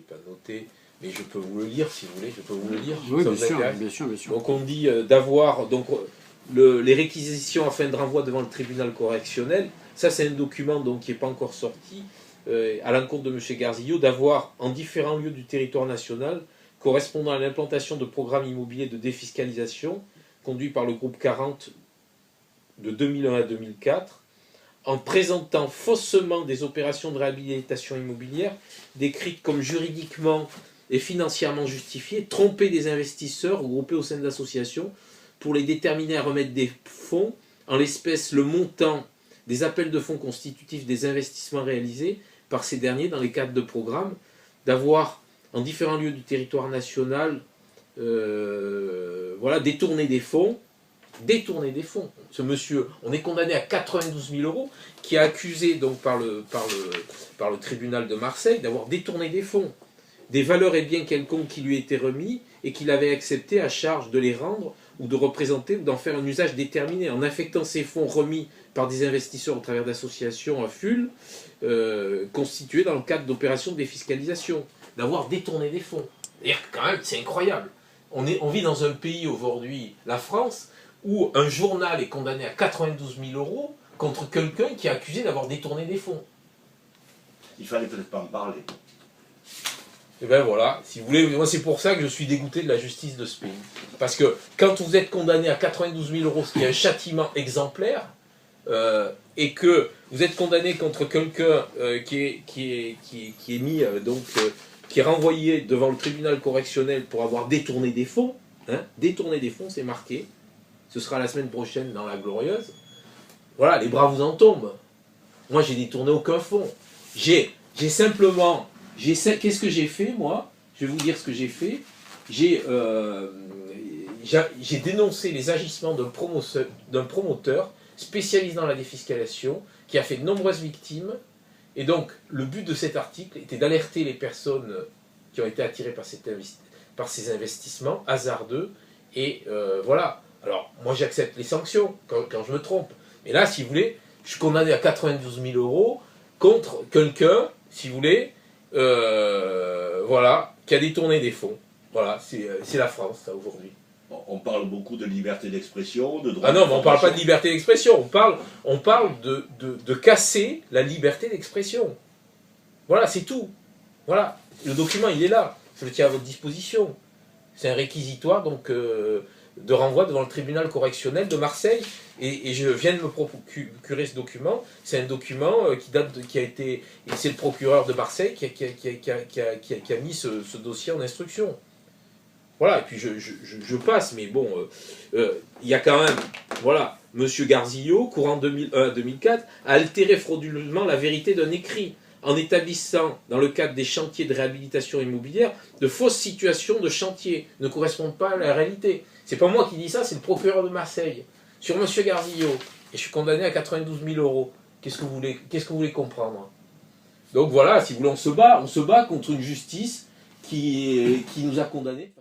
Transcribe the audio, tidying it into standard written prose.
pas noté, mais je peux vous le lire si vous voulez, je peux vous le lire. Oui, bien sûr. Donc on dit d'avoir les réquisitions à fin de renvoi devant le tribunal correctionnel. Ça, c'est un document donc, qui n'est pas encore sorti, à l'encontre de M. Garzillo, d'avoir en différents lieux du territoire national, correspondant à l'implantation de programmes immobiliers de défiscalisation, conduits par le groupe 40 de 2001 à 2004, en présentant faussement des opérations de réhabilitation immobilière, décrites comme juridiquement et financièrement justifiées, tromper des investisseurs regroupés au sein de l'association pour les déterminer à remettre des fonds, en l'espèce le montant des appels de fonds constitutifs des investissements réalisés par ces derniers dans les cadres de programmes, d'avoir en différents lieux du territoire national détourné des fonds. Ce monsieur, on est condamné à 92 000 euros, qui est accusé donc par le tribunal de Marseille d'avoir détourné des fonds, des valeurs et biens quelconques qui lui étaient remis et qu'il avait accepté à charge de les rendre ou de représenter ou d'en faire un usage déterminé en affectant ces fonds remis par des investisseurs au travers d'associations à FUL constituées dans le cadre d'opérations de défiscalisation, d'avoir détourné des fonds. Et quand même, c'est incroyable. On vit dans un pays aujourd'hui, la France, où un journal est condamné à 92 000 euros contre quelqu'un qui est accusé d'avoir détourné des fonds. Il fallait peut-être pas en parler. Et bien voilà, si vous voulez, moi c'est pour ça que je suis dégoûté de la justice de ce pays. Parce que quand vous êtes condamné à 92 000 euros, ce qui est un châtiment exemplaire, et que vous êtes condamné contre quelqu'un qui est renvoyé devant le tribunal correctionnel pour avoir détourné des fonds, détourné des fonds, c'est marqué, ce sera la semaine prochaine dans la Glorieuse, voilà, les bras vous en tombent. Moi j'ai détourné aucun fonds. J'ai simplement... Qu'est-ce que j'ai fait, moi? Je vais vous dire ce que j'ai fait. J'ai dénoncé les agissements d'un promoteur spécialisé dans la défiscalisation, qui a fait de nombreuses victimes. Et donc, le but de cet article était d'alerter les personnes qui ont été attirées par ces investissements hasardeux. Et voilà. Alors, moi, j'accepte les sanctions quand je me trompe. Mais là, si vous voulez, je suis condamné à 92 000 euros contre quelqu'un, si vous voulez, qui a détourné des fonds. Voilà, c'est la France, ça, aujourd'hui. On parle beaucoup de liberté d'expression, de droit. Ah non, mais on ne parle pas de liberté d'expression, on parle de casser la liberté d'expression. Voilà, c'est tout. Voilà, le document, il est là. Je le tiens à votre disposition. C'est un réquisitoire, donc, de renvoi devant le tribunal correctionnel de Marseille. Et je viens de me procurer ce document. C'est un document qui a été... Et c'est le procureur de Marseille qui a mis ce dossier en instruction. Voilà, et puis je passe, mais bon, il y a quand même, voilà, M. Garzillo, courant 2001-2004, a altéré frauduleusement la vérité d'un écrit, en établissant, dans le cadre des chantiers de réhabilitation immobilière, de fausses situations de chantier, ne correspondent pas à la réalité. C'est pas moi qui dis ça, c'est le procureur de Marseille. Sur M. Garzillo, et je suis condamné à 92 000 euros. Qu'est-ce que vous voulez comprendre? Donc voilà, si vous voulez, on se bat contre une justice qui nous a condamnés.